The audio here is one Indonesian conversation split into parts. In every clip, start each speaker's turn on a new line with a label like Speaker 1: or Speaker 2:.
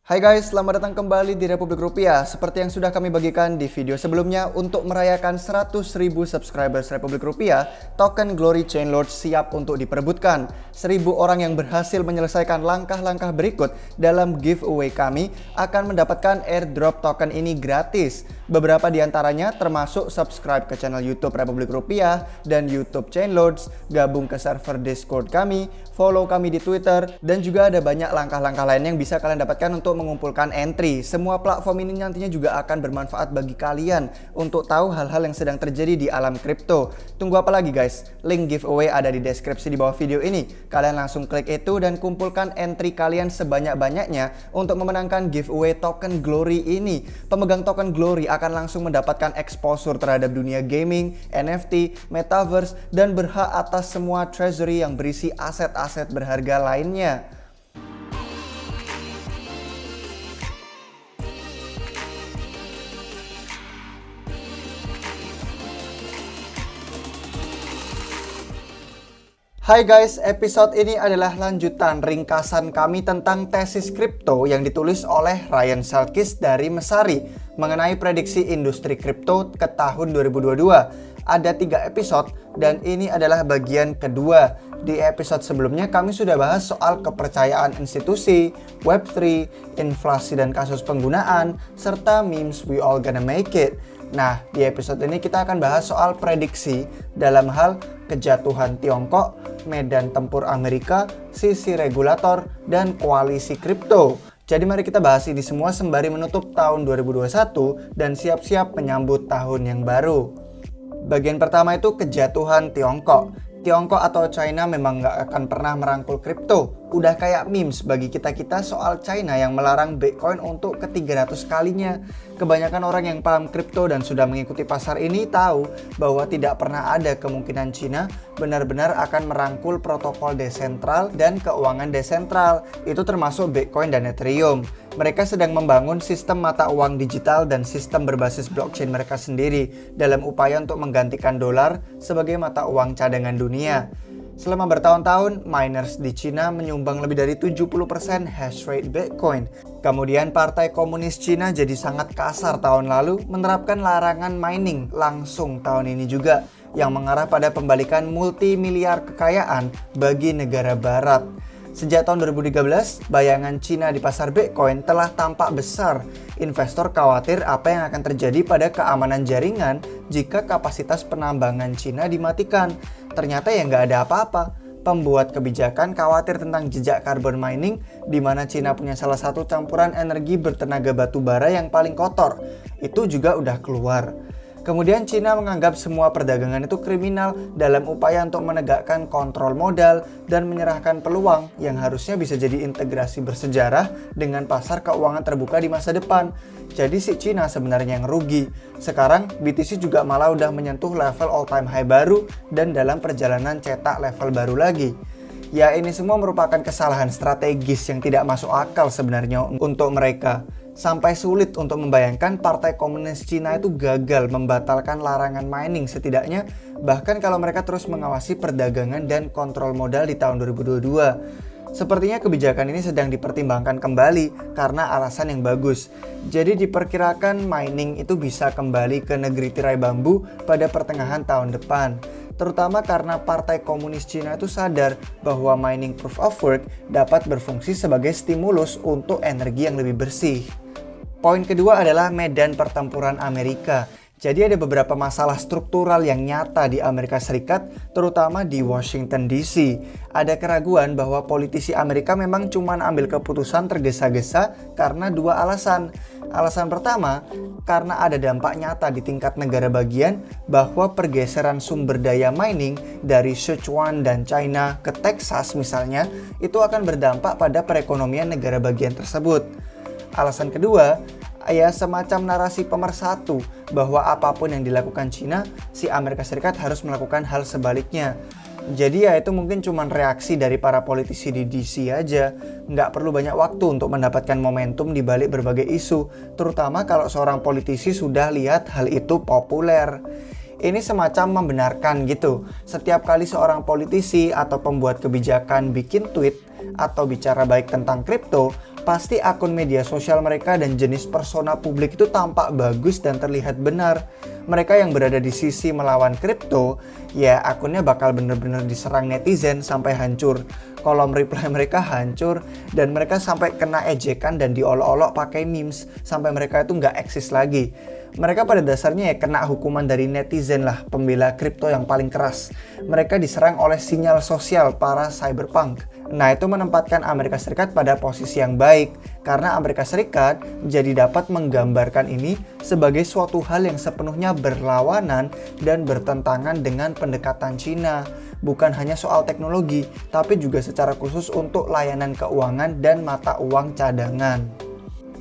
Speaker 1: Hai guys, selamat datang kembali di Republik Rupiah. Seperti yang sudah kami bagikan di video sebelumnya, untuk merayakan 100.000 subscribers Republik Rupiah, token Glory Chainlord siap untuk diperebutkan. 1.000 orang yang berhasil menyelesaikan langkah-langkah berikut dalam giveaway kami akan mendapatkan airdrop token ini gratis. Beberapa di antaranya termasuk subscribe ke channel YouTube Republik Rupiah dan YouTube Chainlords, gabung ke server Discord kami, follow kami di Twitter, dan juga ada banyak langkah-langkah lain yang bisa kalian dapatkan untuk mengumpulkan entry. Semua platform ini nantinya juga akan bermanfaat bagi kalian untuk tahu hal-hal yang sedang terjadi di alam kripto. Tunggu apa lagi guys? Link giveaway ada di deskripsi di bawah video ini. Kalian langsung klik itu dan kumpulkan entry kalian sebanyak-banyaknya untuk memenangkan giveaway token Glory ini. Pemegang token Glory akan langsung mendapatkan exposure terhadap dunia gaming, NFT, metaverse, dan berhak atas semua treasury yang berisi aset-aset berharga lainnya. Hai guys, episode ini adalah lanjutan ringkasan kami tentang tesis kripto yang ditulis oleh Ryan Selkis dari Messari mengenai prediksi industri kripto ke tahun 2022. Ada 3 episode dan ini adalah bagian kedua. Di episode sebelumnya kami sudah bahas soal kepercayaan institusi, Web3, inflasi dan kasus penggunaan, serta memes we all gonna make it. Nah, di episode ini kita akan bahas soal prediksi dalam hal kejatuhan Tiongkok, medan tempur Amerika, sisi regulator, dan koalisi kripto. Jadi mari kita bahas ini semua sembari menutup tahun 2021 dan siap-siap menyambut tahun yang baru. Bagian pertama itu kejatuhan Tiongkok. Tiongkok atau China memang nggak akan pernah merangkul kripto. Udah kayak memes bagi kita-kita soal China yang melarang Bitcoin untuk ke-300 kalinya. Kebanyakan orang yang paham kripto dan sudah mengikuti pasar ini tahu bahwa tidak pernah ada kemungkinan China benar-benar akan merangkul protokol desentral dan keuangan desentral. Itu termasuk Bitcoin dan Ethereum. Mereka sedang membangun sistem mata uang digital dan sistem berbasis blockchain mereka sendiri dalam upaya untuk menggantikan dolar sebagai mata uang cadangan dunia. Selama bertahun-tahun, miners di Cina menyumbang lebih dari 70% hash rate Bitcoin. Kemudian Partai Komunis Cina jadi sangat kasar tahun lalu menerapkan larangan mining langsung tahun ini juga, yang mengarah pada pembalikan multi-miliar kekayaan bagi negara barat. Sejak tahun 2013, bayangan Cina di pasar Bitcoin telah tampak besar. Investor khawatir apa yang akan terjadi pada keamanan jaringan jika kapasitas penambangan Cina dimatikan. Ternyata ya nggak ada apa-apa. Pembuat kebijakan khawatir tentang jejak carbon mining, di mana Cina punya salah satu campuran energi bertenaga batu bara yang paling kotor. Itu juga udah keluar. Kemudian Cina menganggap semua perdagangan itu kriminal dalam upaya untuk menegakkan kontrol modal dan menyerahkan peluang yang harusnya bisa jadi integrasi bersejarah dengan pasar keuangan terbuka di masa depan. Jadi si Cina sebenarnya yang rugi. Sekarang BTC juga malah udah menyentuh level all time high baru dan dalam perjalanan cetak level baru lagi. Ya ini semua merupakan kesalahan strategis yang tidak masuk akal sebenarnya untuk mereka. Sampai sulit untuk membayangkan Partai Komunis Cina itu gagal membatalkan larangan mining setidaknya, bahkan kalau mereka terus mengawasi perdagangan dan kontrol modal di tahun 2022. Sepertinya kebijakan ini sedang dipertimbangkan kembali karena alasan yang bagus. Jadi diperkirakan mining itu bisa kembali ke negeri tirai bambu pada pertengahan tahun depan. Terutama karena Partai Komunis Cina itu sadar bahwa mining proof of work dapat berfungsi sebagai stimulus untuk energi yang lebih bersih. Poin kedua adalah medan pertempuran Amerika. Jadi ada beberapa masalah struktural yang nyata di Amerika Serikat, terutama di Washington DC. Ada keraguan bahwa politisi Amerika memang cuma ambil keputusan tergesa-gesa karena 2 alasan. Alasan pertama, karena ada dampak nyata di tingkat negara bagian bahwa pergeseran sumber daya mining dari Sichuan dan China ke Texas misalnya, itu akan berdampak pada perekonomian negara bagian tersebut. Alasan kedua, ya semacam narasi pemersatu bahwa apapun yang dilakukan Cina, si Amerika Serikat harus melakukan hal sebaliknya. Jadi ya itu mungkin cuma reaksi dari para politisi di DC aja. Nggak perlu banyak waktu untuk mendapatkan momentum di balik berbagai isu, terutama kalau seorang politisi sudah lihat hal itu populer. Ini semacam membenarkan gitu. Setiap kali seorang politisi atau pembuat kebijakan bikin tweet atau bicara baik tentang kripto, pasti akun media sosial mereka dan jenis persona publik itu tampak bagus dan terlihat benar. Mereka yang berada di sisi melawan kripto, ya akunnya bakal bener-bener diserang netizen sampai hancur. Kolom reply mereka hancur dan mereka sampai kena ejekan dan diolok-olok pakai memes sampai mereka itu nggak eksis lagi. Mereka pada dasarnya ya kena hukuman dari netizen lah, pembela kripto yang paling keras. Mereka diserang oleh sinyal sosial para cyberpunk. Nah, itu menempatkan Amerika Serikat pada posisi yang baik karena Amerika Serikat jadi dapat menggambarkan ini sebagai suatu hal yang sepenuhnya berlawanan dan bertentangan dengan pendekatan Cina. Bukan hanya soal teknologi, tapi juga secara khusus untuk layanan keuangan dan mata uang cadangan.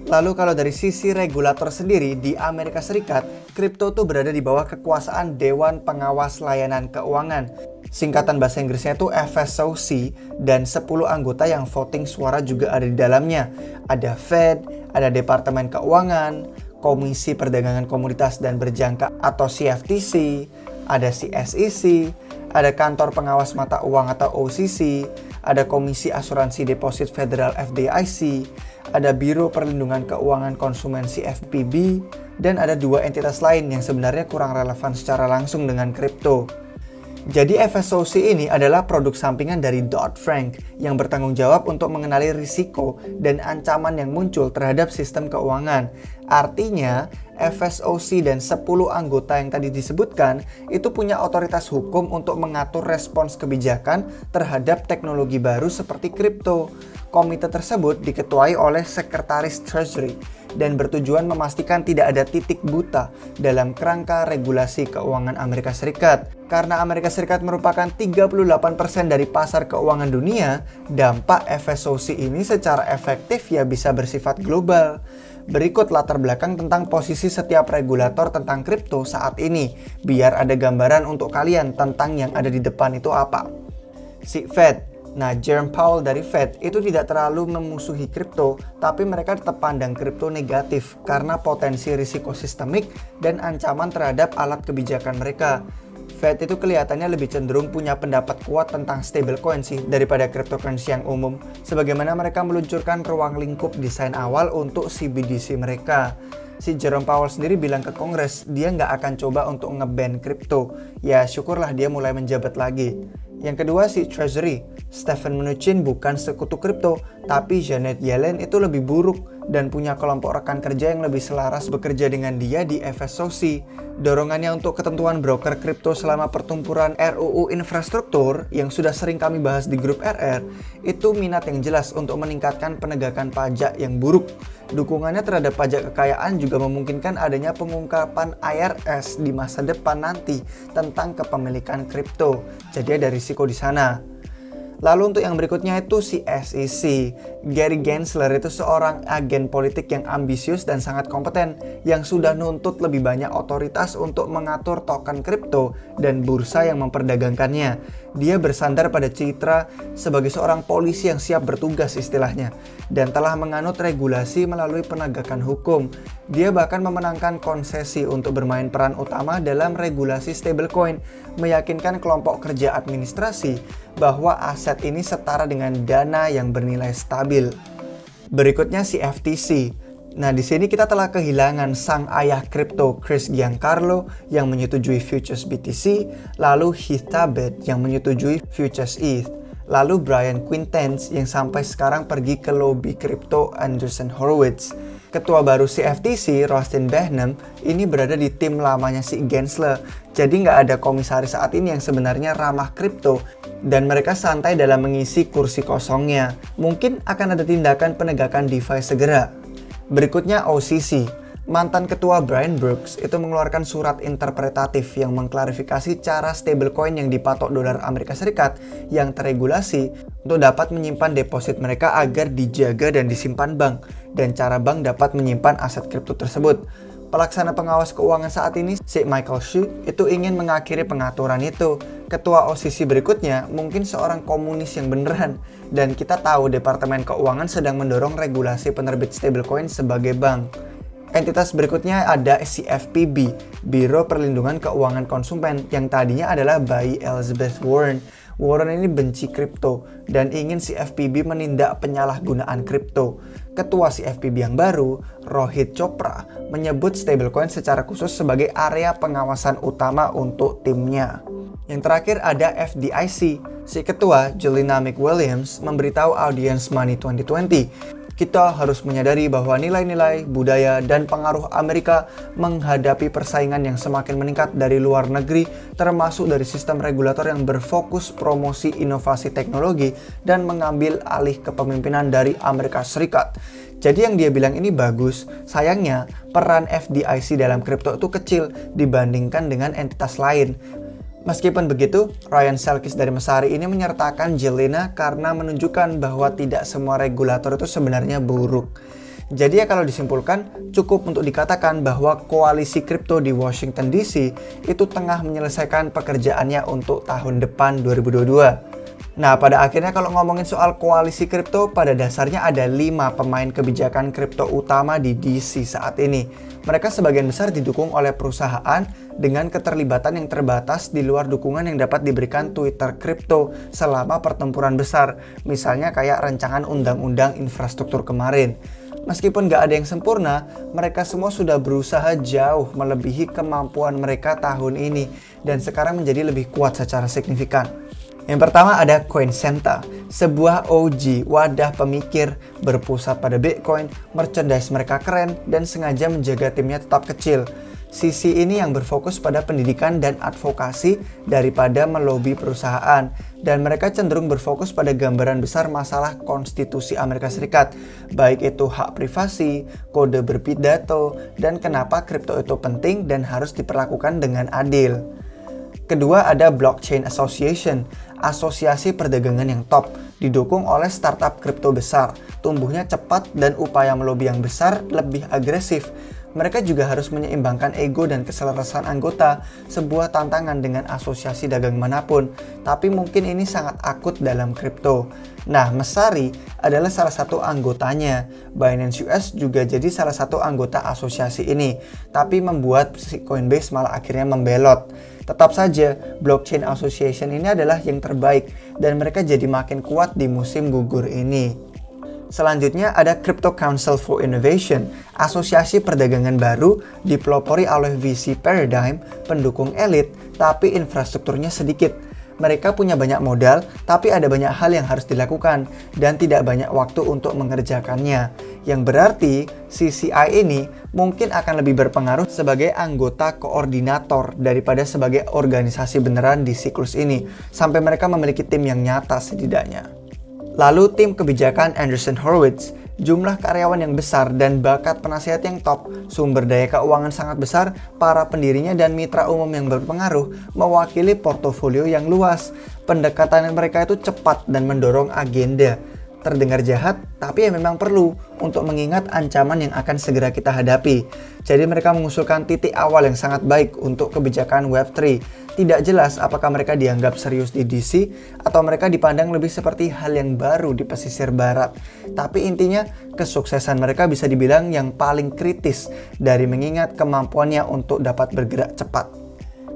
Speaker 1: Lalu kalau dari sisi regulator sendiri, di Amerika Serikat, kripto tuh berada di bawah kekuasaan Dewan Pengawas Layanan Keuangan. Singkatan bahasa Inggrisnya itu FSOC, dan 10 anggota yang voting suara juga ada di dalamnya. Ada Fed, ada Departemen Keuangan, Komisi Perdagangan Komoditas dan Berjangka atau CFTC, ada CSEC, ada Kantor Pengawas Mata Uang atau OCC, ada Komisi Asuransi Deposit Federal FDIC, ada Biro Perlindungan Keuangan Konsumen CFPB, dan ada 2 entitas lain yang sebenarnya kurang relevan secara langsung dengan kripto. Jadi FSOC ini adalah produk sampingan dari Dodd-Frank yang bertanggung jawab untuk mengenali risiko dan ancaman yang muncul terhadap sistem keuangan. Artinya, FSOC dan 10 anggota yang tadi disebutkan itu punya otoritas hukum untuk mengatur respons kebijakan terhadap teknologi baru seperti kripto. Komite tersebut diketuai oleh Sekretaris Treasury dan bertujuan memastikan tidak ada titik buta dalam kerangka regulasi keuangan Amerika Serikat. Karena Amerika Serikat merupakan 38% dari pasar keuangan dunia, dampak FSOC ini secara efektif ya bisa bersifat global. Berikut latar belakang tentang posisi setiap regulator tentang kripto saat ini, biar ada gambaran untuk kalian tentang yang ada di depan itu apa. Si Fed. Nah, Jerome Powell dari Fed itu tidak terlalu memusuhi kripto, tapi mereka tetap pandang kripto negatif karena potensi risiko sistemik dan ancaman terhadap alat kebijakan mereka. Fed itu kelihatannya lebih cenderung punya pendapat kuat tentang stablecoin sih daripada cryptocurrency yang umum, sebagaimana mereka meluncurkan ruang lingkup desain awal untuk CBDC mereka. Si Jerome Powell sendiri bilang ke Kongres dia nggak akan coba untuk nge-ban kripto. Ya syukurlah dia mulai menjabat lagi. Yang kedua si Treasury. Stephen Mnuchin bukan sekutu kripto, tapi Janet Yellen itu lebih buruk dan punya kelompok rekan kerja yang lebih selaras bekerja dengan dia di FSOC. Dorongannya untuk ketentuan broker kripto selama pertempuran RUU infrastruktur yang sudah sering kami bahas di grup RR, itu minat yang jelas untuk meningkatkan penegakan pajak yang buruk. Dukungannya terhadap pajak kekayaan juga memungkinkan adanya pengungkapan IRS di masa depan nanti tentang kepemilikan kripto. Jadi ada risiko di sana. Lalu untuk yang berikutnya itu si SEC. Gary Gensler itu seorang agen politik yang ambisius dan sangat kompeten yang sudah nuntut lebih banyak otoritas untuk mengatur token kripto dan bursa yang memperdagangkannya. Dia bersandar pada citra sebagai seorang polisi yang siap bertugas istilahnya dan telah menganut regulasi melalui penegakan hukum. Dia bahkan memenangkan konsesi untuk bermain peran utama dalam regulasi stablecoin, meyakinkan kelompok kerja administrasi bahwa aset ini setara dengan dana yang bernilai stabil. Berikutnya si FTC. Nah, di sini kita telah kehilangan sang ayah kripto Chris Giancarlo yang menyetujui futures BTC, lalu Heath Tabet yang menyetujui futures ETH, lalu Brian Quintenz yang sampai sekarang pergi ke lobby kripto Andreessen Horowitz. Ketua baru si FTC, Rustin Behnam, ini berada di tim lamanya si Gensler. Jadi nggak ada komisaris saat ini yang sebenarnya ramah kripto dan mereka santai dalam mengisi kursi kosongnya. Mungkin akan ada tindakan penegakan DeFi segera. Berikutnya OCC. Mantan ketua Brian Brooks itu mengeluarkan surat interpretatif yang mengklarifikasi cara stablecoin yang dipatok dolar Amerika Serikat yang terregulasi untuk dapat menyimpan deposit mereka agar dijaga dan disimpan bank, dan cara bank dapat menyimpan aset kripto tersebut. Pelaksana pengawas keuangan saat ini, si Michael Hsu, itu ingin mengakhiri pengaturan itu. Ketua OCC berikutnya mungkin seorang komunis yang beneran, dan kita tahu Departemen Keuangan sedang mendorong regulasi penerbit stablecoin sebagai bank. Entitas berikutnya ada CFPB, Biro Perlindungan Keuangan Konsumen, yang tadinya adalah bayi Elizabeth Warren. Warren ini benci kripto dan ingin CFPB menindak penyalahgunaan kripto. Ketua CFPB yang baru, Rohit Chopra, menyebut stablecoin secara khusus sebagai area pengawasan utama untuk timnya. Yang terakhir ada FDIC. Si ketua, Jelena McWilliams, memberitahu audiens Money 2020, kita harus menyadari bahwa nilai-nilai, budaya, dan pengaruh Amerika menghadapi persaingan yang semakin meningkat dari luar negeri, termasuk dari sistem regulator yang berfokus promosi inovasi teknologi dan mengambil alih kepemimpinan dari Amerika Serikat. Jadi yang dia bilang ini bagus, sayangnya peran FDIC dalam kripto itu kecil dibandingkan dengan entitas lain. Meskipun begitu, Ryan Selkis dari Messari ini menyertakan Jelena karena menunjukkan bahwa tidak semua regulator itu sebenarnya buruk. Jadi ya kalau disimpulkan, cukup untuk dikatakan bahwa koalisi kripto di Washington DC itu tengah menyelesaikan pekerjaannya untuk tahun depan 2022. Nah, pada akhirnya kalau ngomongin soal koalisi kripto, pada dasarnya ada 5 pemain kebijakan kripto utama di DC saat ini. Mereka sebagian besar didukung oleh perusahaan dengan keterlibatan yang terbatas di luar dukungan yang dapat diberikan Twitter kripto selama pertempuran besar, misalnya kayak rancangan undang-undang infrastruktur kemarin. Meskipun gak ada yang sempurna, mereka semua sudah berusaha jauh melebihi kemampuan mereka tahun ini dan sekarang menjadi lebih kuat secara signifikan. Yang pertama ada Coincenta, sebuah OG wadah pemikir berpusat pada Bitcoin, merchandise mereka keren dan sengaja menjaga timnya tetap kecil. Sisi ini yang berfokus pada pendidikan dan advokasi daripada melobi perusahaan, dan mereka cenderung berfokus pada gambaran besar masalah konstitusi Amerika Serikat, baik itu hak privasi, kode berpidato, dan kenapa kripto itu penting dan harus diperlakukan dengan adil. Kedua ada Blockchain Association, asosiasi perdagangan yang top, didukung oleh startup kripto besar, tumbuhnya cepat dan upaya melobi yang besar lebih agresif. Mereka juga harus menyeimbangkan ego dan keselarasan anggota, sebuah tantangan dengan asosiasi dagang manapun, tapi mungkin ini sangat akut dalam kripto. Nah, Messari adalah salah satu anggotanya. Binance US juga jadi salah satu anggota asosiasi ini, tapi membuat si Coinbase malah akhirnya membelot. Tetap saja, Blockchain Association ini adalah yang terbaik dan mereka jadi makin kuat di musim gugur ini. Selanjutnya ada Crypto Council for Innovation, asosiasi perdagangan baru dipelopori oleh VC Paradigm, pendukung elit, tapi infrastrukturnya sedikit. Mereka punya banyak modal, tapi ada banyak hal yang harus dilakukan dan tidak banyak waktu untuk mengerjakannya. Yang berarti CCI ini mungkin akan lebih berpengaruh sebagai anggota koordinator daripada sebagai organisasi beneran di siklus ini, sampai mereka memiliki tim yang nyata setidaknya. Lalu tim kebijakan Andreessen Horowitz, jumlah karyawan yang besar dan bakat penasihat yang top, sumber daya keuangan sangat besar, para pendirinya dan mitra umum yang berpengaruh, mewakili portofolio yang luas. Pendekatan mereka itu cepat dan mendorong agenda. Terdengar jahat, tapi ya memang perlu untuk mengingat ancaman yang akan segera kita hadapi. Jadi mereka mengusulkan titik awal yang sangat baik untuk kebijakan Web3. Tidak jelas apakah mereka dianggap serius di DC atau mereka dipandang lebih seperti hal yang baru di pesisir barat. Tapi intinya, kesuksesan mereka bisa dibilang yang paling kritis dari mengingat kemampuannya untuk dapat bergerak cepat.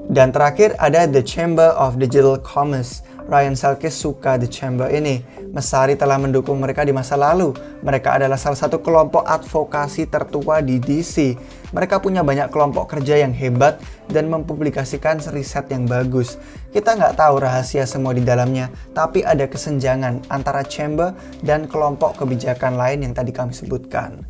Speaker 1: Dan terakhir ada The Chamber of Digital Commerce. Ryan Selkis suka The Chamber ini. Messari telah mendukung mereka di masa lalu. Mereka adalah salah satu kelompok advokasi tertua di DC. Mereka punya banyak kelompok kerja yang hebat dan mempublikasikan riset yang bagus. Kita nggak tahu rahasia semua di dalamnya, tapi ada kesenjangan antara Chamber dan kelompok kebijakan lain yang tadi kami sebutkan.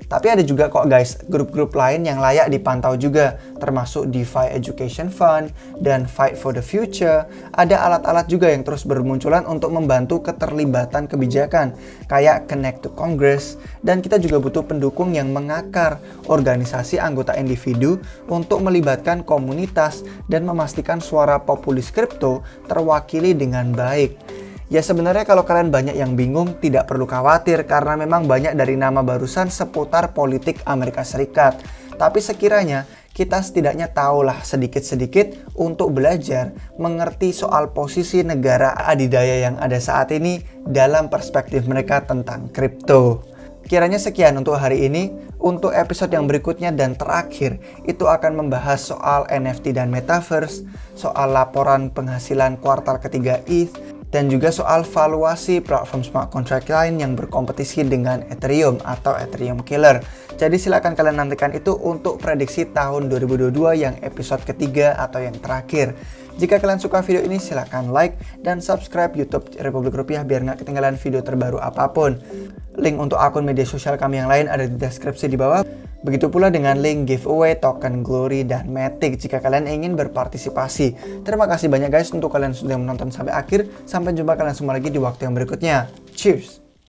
Speaker 1: Tapi ada juga kok guys, grup-grup lain yang layak dipantau juga, termasuk DeFi Education Fund dan Fight for the Future. Ada alat-alat juga yang terus bermunculan untuk membantu keterlibatan kebijakan, kayak Connect to Congress, dan kita juga butuh pendukung yang mengakar, organisasi anggota individu untuk melibatkan komunitas dan memastikan suara populis kripto terwakili dengan baik. Ya sebenarnya kalau kalian banyak yang bingung, tidak perlu khawatir karena memang banyak dari nama barusan seputar politik Amerika Serikat. Tapi sekiranya kita setidaknya tahulah sedikit-sedikit untuk belajar mengerti soal posisi negara adidaya yang ada saat ini dalam perspektif mereka tentang kripto. Kiranya sekian untuk hari ini. Untuk episode yang berikutnya dan terakhir, itu akan membahas soal NFT dan Metaverse, soal laporan penghasilan kuartal ketiga ETH, dan juga soal valuasi platform smart contract lain yang berkompetisi dengan Ethereum atau Ethereum Killer. Jadi silakan kalian nantikan itu untuk prediksi tahun 2022 yang episode ketiga atau yang terakhir. Jika kalian suka video ini, silahkan like dan subscribe YouTube Republik Rupiah biar nggak ketinggalan video terbaru apapun. Link untuk akun media sosial kami yang lain ada di deskripsi di bawah. Begitu pula dengan link giveaway, token Glory, dan Matic jika kalian ingin berpartisipasi. Terima kasih banyak guys untuk kalian sudah menonton sampai akhir. Sampai jumpa kalian semua lagi di waktu yang berikutnya. Cheers!